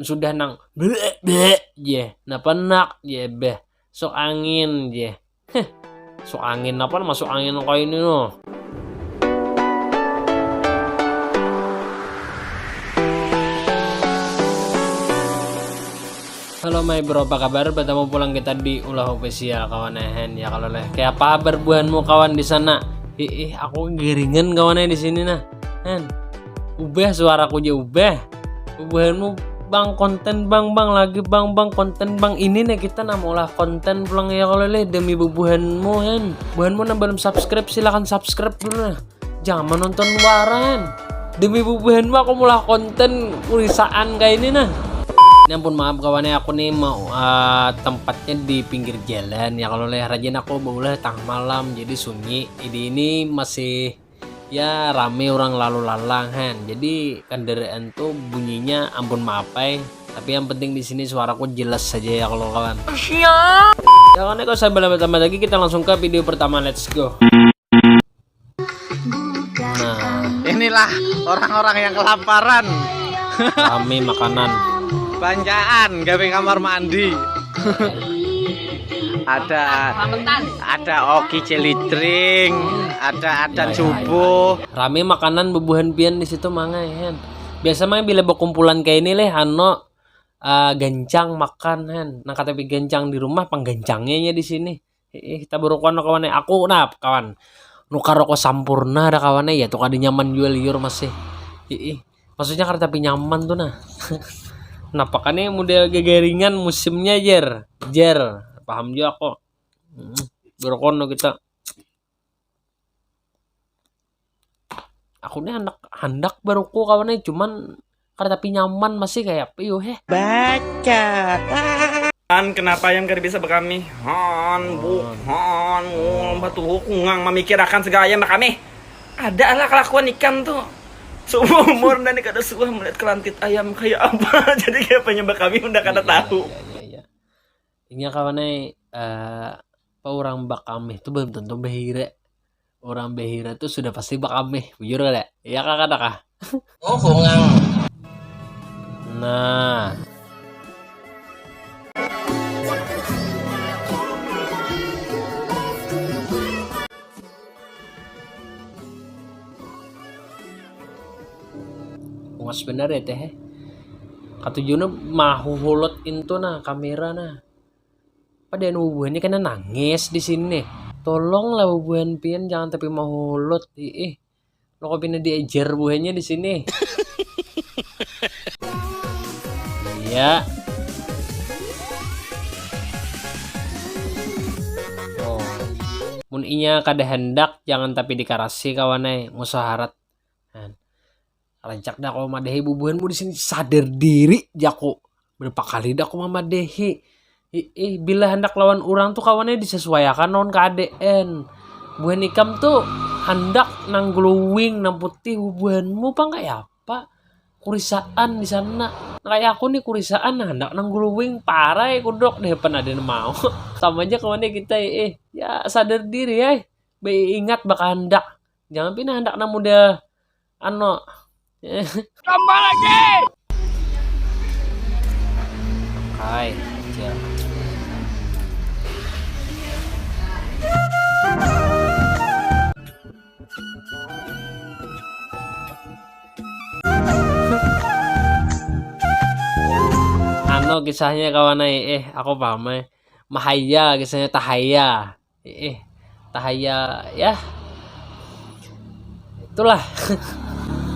sudah nang bleh bleh je na penak je beh sok angin je sok angin apa masuk angin kayak ini no. Halo my bro, apa kabar? Bertemu pulang kita di Ulah Official kawan ya kalau leh. Kayak apa kabar buanmu kawan di sana? Aku giringan kawannya di sini nah. Hen. Ubah suaraku aja ubah. Buanmu bang konten bang lagi bang konten bang ini nih kita namulah konten pulang ya kalau leh demi bubuhanmu hen. Buanmu yang belum subscribe silahkan subscribe dulu nah. Jangan nonton waran. Demi bubuhanmu aku mulai konten urisaan kayak ini nah. Ini ampun maaf kawannya aku nih mau tempatnya di pinggir jalan ya kalau leh rajin aku boleh tengah malam jadi sunyi ini masih ya rame orang lalu lalang kan jadi kendaraan tuh bunyinya ampun maaf tapi yang penting di sini suaraku jelas saja ya kalau kawan ya kan kalau saya berlama-lama lagi kita langsung ke video pertama, let's go. Nah inilah orang-orang yang kelaparan rame makanan banjaan gawe kamar mandi. ada oki celitring, ada cubo. Rame makanan bebuhan pian di situ mangai hen. Biasa mah bila berkumpulan kayak ini leh gancang makan hen. Nah kata gancang di rumah panggancangnya di sini. Kita baru kawan aku nah kawan. Nuka rokok sampurna ada kawannya ya tuh ada nyaman jual liur masih. Maksudnya karena tapi nyaman tuh nah. Nah pakannya model gegaringan musimnya jer paham juga kok. Berkono kita aku nih anak handak baruku kawannya cuman karena tapi nyaman masih kayak apa yo baca kan kenapa ayam gak bisa berkami batu hukungang memikirkan segala ayam kami ada lah kelakuan ikan tuh seumur dan kada suah melihat kelantit ayam kayak apa jadi kayak penyebab kami udah kada tahu ini kawannya apa orang bakame itu belum tentu behira orang behira tuh sudah pasti bakame bujur gak ya kakak kah oh hungang nah mas bener ya teh katujuna mahu hulot into nah kamera nah pada hubungannya kena nangis di sini tolong lah bubuhan pian jangan tapi mau hulot lo kok pindah diejar buahnya di sini iya oh mun inya kada hendak jangan tapi dikarasi kawanai musaharat kan rancak dah kalau madehi bubuhanmu di sini sadar diri jaku berapa kali dah aku mamadehi bila hendak lawan orang tuh kawannya disesuaikan non keadaan buhan ikam tuh hendak nang glowing nang putih bubuhanmu apa kayak apa kurisaan di sana kayak aku nih kurisaan hendak nang glowing parah kudok deh pernah ada mau sama aja kawannya kita ya sadar diri ingat bakal hendak jangan pindah hendak nang muda tambah lagi. Hai, kecil. Kisahnya kawan aku paham Mahaya kisahnya Tahaya. Tahaya ya. Itulah.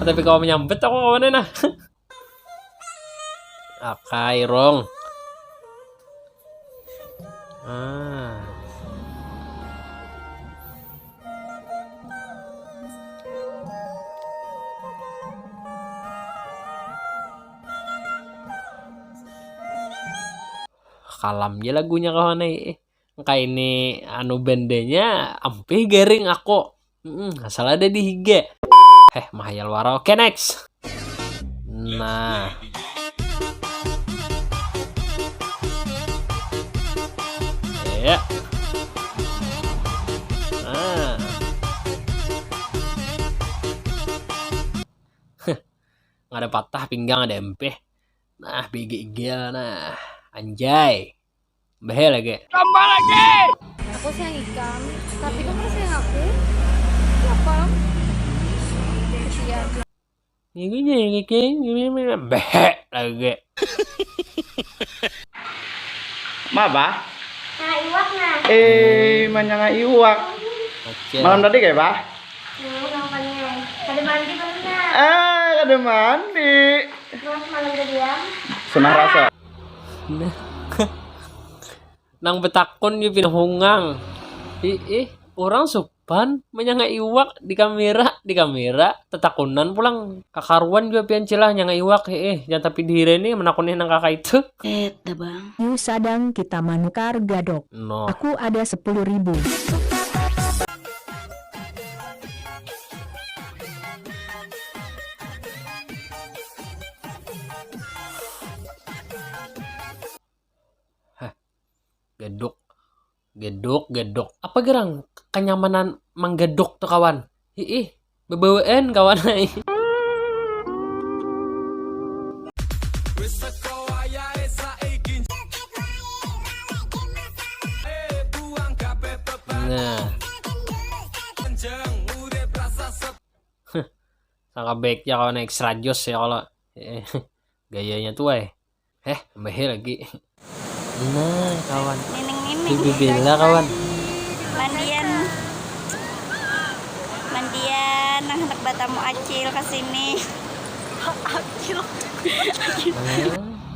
Tapi kalau menyambet aku kawannya nah akai rong kalam aja lagunya kawannya kayak ini bandenya ampe garing aku asal ada di hige mahayal waro. Oke next. Nah ya nggak ada patah pinggang ada MP Nah, BGG nah. Anjay. Bahaya lagi. Aku sayang ikan, tapi kamu sayang aku. Siapa? Kesian. Ini bahaya lagi. Maba? Nah, iwak nah. Manyanga iwak. Oke. Malam tadi kayak bah? Gampangnya. Ada mandi belum nah? Ada mandi. Terus malam tadi ya. Sunah rasa. Nang betakon yung pinahungang. Orang supan manyanga iwak di kamera tetakunan pulang kakaruan juga pian celah nyanga iwak jangan tapi diri ini menakunin nang kakak itu. Yu sadang kita manukar gadok. No. Aku ada 10.000. Gedok. Apa gerang kenyamanan manggedok tuh kawan? Bebawaan kawan. Nah. Sangka baiknya kawan extra jos ya kalau gayanya tuh bahaya lagi. Nah kawan. Bibi Bella kawan. Mandian anak batamu acil kesini.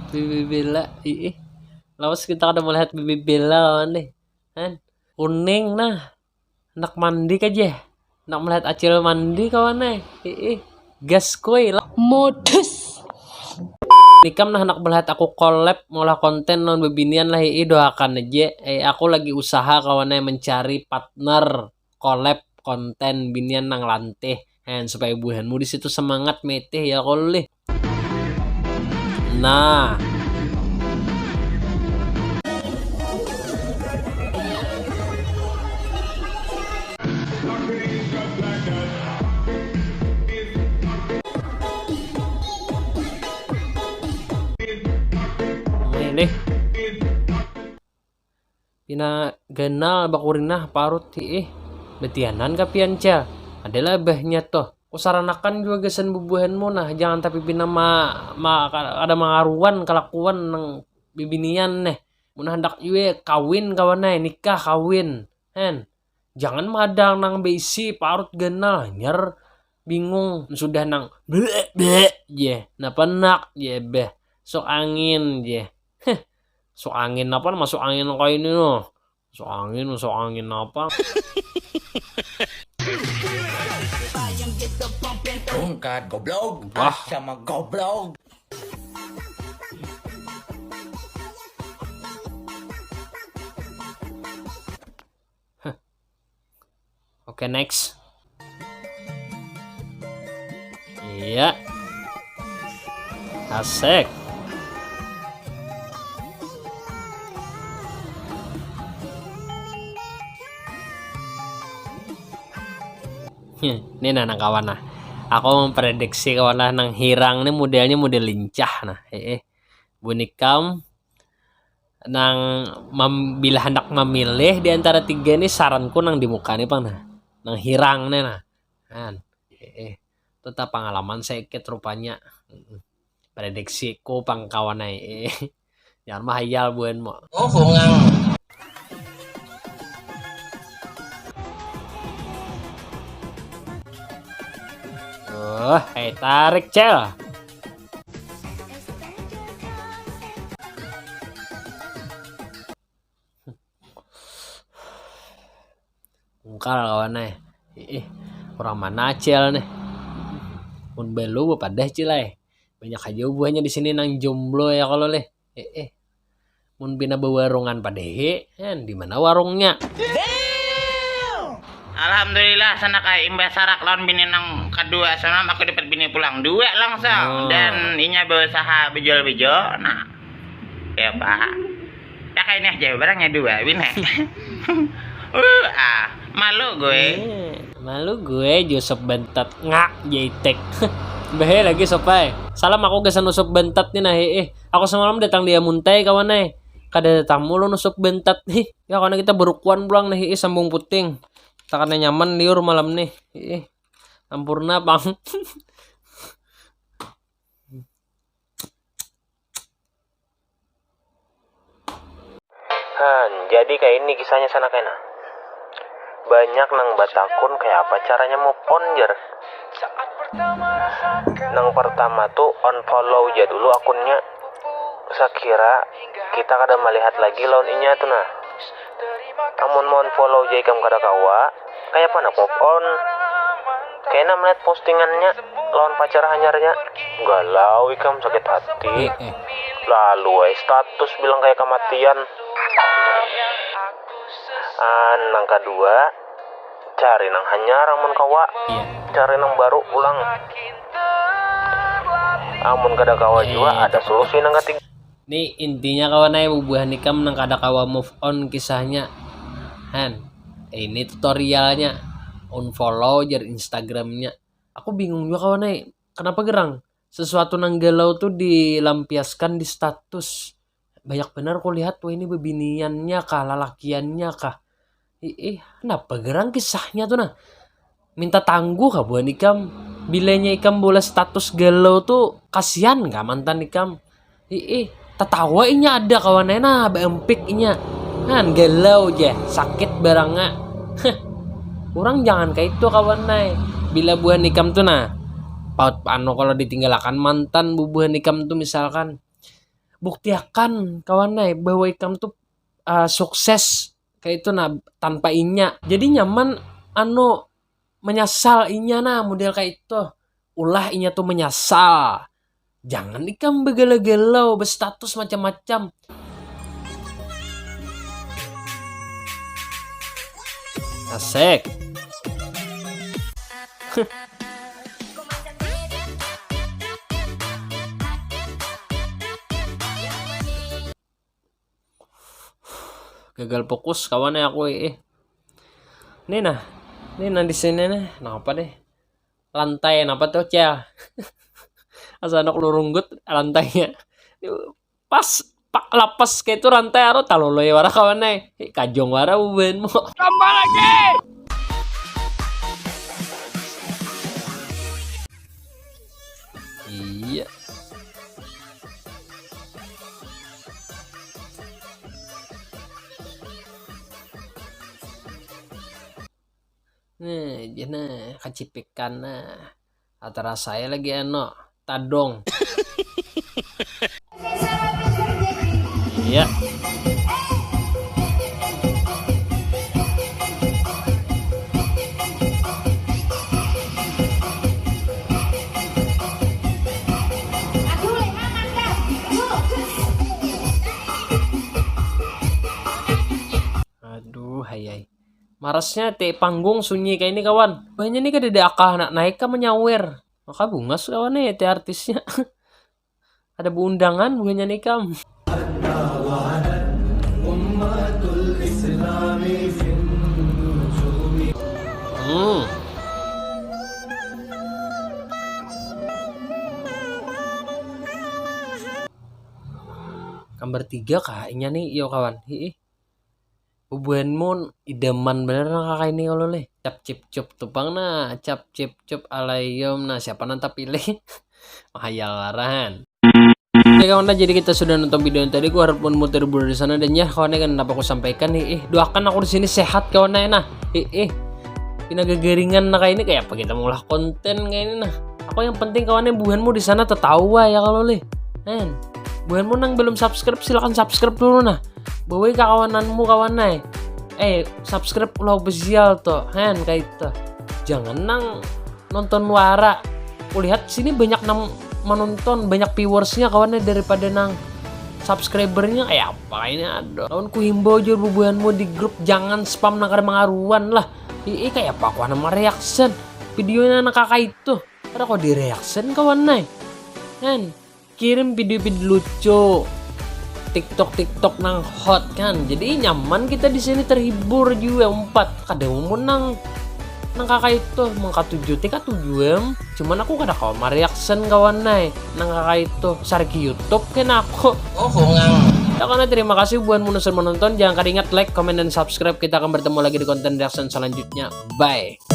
Bibi Bella lawas kita kada melihat Bibi Bella kawan deh kan kuning nah anak mandi aja nak melihat acil mandi kawan gas koi lah modus nikam nah anak melihat aku collab ngolah konten non bebinian lah doakan aja aku lagi usaha kawan mencari partner collab konten binian nang lanteh supaya buhanmu di situ semangat meteh ya koleh. Nah ini pina genal bakurinah parut betianan kapian cel adalah bahnya toh usaranakan juga gesen bubuhanmu nah jangan tapi pina ada mangaruan kelakuan nang bibinian mun hendak yue kawin kawan nikah kawin jangan madang nang besi parut genal nyer bingung sudah nang nah penak beh sok angin sok angin apa masuk angin kayak ini loh sok angin apa Ungkat goblok. Wah. Sama goblok. Oke, next. Iya. Asik. Ini nah kawan nah. Aku memprediksi kawan lah nang hirang nih modelnya model lincah nah. Bunikam nang bila hendak memilih di antara tiga ini saranku nang di muka nih pang nah. Nang hirang nih nah. Kan. Tetap pengalaman sedikit rupanya. Prediksiku pang kawan jangan mahayal buan mo. Oh, fungang. Tarik cel. Ungkal kawan orang mana cel nih. Pun belu pada cilai. Banyak aja buahnya di sini nang jomblo ya kalau leh. Mun bina bewarungan pada di mana warungnya? Alhamdulillah sana kay imbas sarak lawan bini nang kedua sana aku dapat bini pulang dua langsung dan inya berusaha bejo nah ya pak ya kayaknya aja barangnya dua bini Malu gue Joseph bentet ngak jaitek Behe lagi sopai. Salam aku gesan nusuk bentat nih nah Aku semalam datang dia muntai kawan Kada datang mulu nusuk bentat nih. Ya karena kita berukuan pulang nih sambung puting. Tak karena nyaman liur malam nih. Sampurna bang. Jadi kayak ini kisahnya sana kena. Banyak nang batakun kayak apa caranya move on jar. Nang pertama tuh unfollow aja dulu akunnya. Sakira kita kada melihat lagi lawan inya tuh nah. Amun mau unfollow aja ikam kada kawa. Kayak apa nak move on? Kayaknya melihat postingannya lawan pacar hanyarnya. Galau ikam sakit hati. Lalu status bilang kayak kematian. Nang kedua cari nang hanyar amun kawa. Cari nang baru ulang. Amun kada kawa juga ada solusi nang ketiga. Nih intinya kawan bubuhan ikam nang kada kawa move on kisahnya. Ini tutorialnya. Unfollow jar Instagramnya. Aku bingung juga kawan kenapa gerang sesuatu nang galau tuh dilampiaskan di status. Banyak benar aku lihat tuh ini bebiniannya kah, lalakiannya kah. Kenapa gerang kisahnya tuh nah. Minta tangguh kah buan ikam. Bilanya ikam boleh status galau tuh kasihan kah mantan ikam. Tatawa inya ada kawan nah beempik inya. Galau aja sakit barangnya. Orang jangan kayak itu kawan Bila buah nikam tuh nah paut pano kalau ditinggalkan mantan bubuhan ikam tuh misalkan buktiakan kawan bahwa ikam tuh sukses kayak itu nah tanpa inya. Jadi nyaman menyesal inya nah model kayak itu. Ulah inya tuh menyesal. Jangan ikam begalau-galau berstatus macam-macam. Asik. Gagal fokus kawan aku Nih nah di sini nih. Kenapa deh? Lantai kenapa tuh cel? Asa anak lurunggut lantainya. Pas pak lapas kayak itu rantai aro taloloy wara kawan kajong wara uben mo. Tambah lagi. Iya. Jana kacipikan antara saya lagi tadong. Iya. Aduh, hayai. Marasnya panggung sunyi kayak ini kawan. Banyak nih kada akah anak naik kan menyawer. Maka bungas kawan artisnya. Ada undangan bukannya nih kam. Gambar 3 kayaknya nih yo kawan. Hubunganmu idaman bener nah kakak ini kalau leh. Cap cip cup tupang nah, cap cip cup alayom nah siapa nanti pilih. Mahayal larahan. Oke kawan, jadi kita sudah nonton video yang tadi. Gue harap pun mau terhibur di sana dan ya kawan kan apa aku sampaikan nih. Doakan aku di sini sehat kawan nah. Pinagagaringan nah kayak ini kayak apa kita mengolah konten kayak ini nah. Aku yang penting kawannya buhanmu di sana tertawa ya kalau leh. Buhanmu nang belum subscribe silakan subscribe dulu nah. Bawa kawananmu kawan subscribe ulah official tuh kayak itu. Jangan nang nonton wara. Kulihat sini banyak nang menonton, banyak viewersnya kawannya daripada nang subscribernya kayak apa ini ada. Kawan ku himbau aja bubuhanmu di grup jangan spam nang kada mengaruan lah. Kayak apa aku nama reaction videonya anak kakak itu. Ada kok di reaction kawan kirim video-video lucu. TikTok nang hot kan. Jadi nyaman kita di sini terhibur juga 4. Kadang menang nang kakak itu mengkatuju tika tujuan cuman aku kada kawan reaction kawan nai nang kakak itu sarki YouTube kena aku ya karena terima kasih buat menonton. Jangan kada ingat like, comment, dan subscribe. Kita akan bertemu lagi di konten reaction selanjutnya. Bye.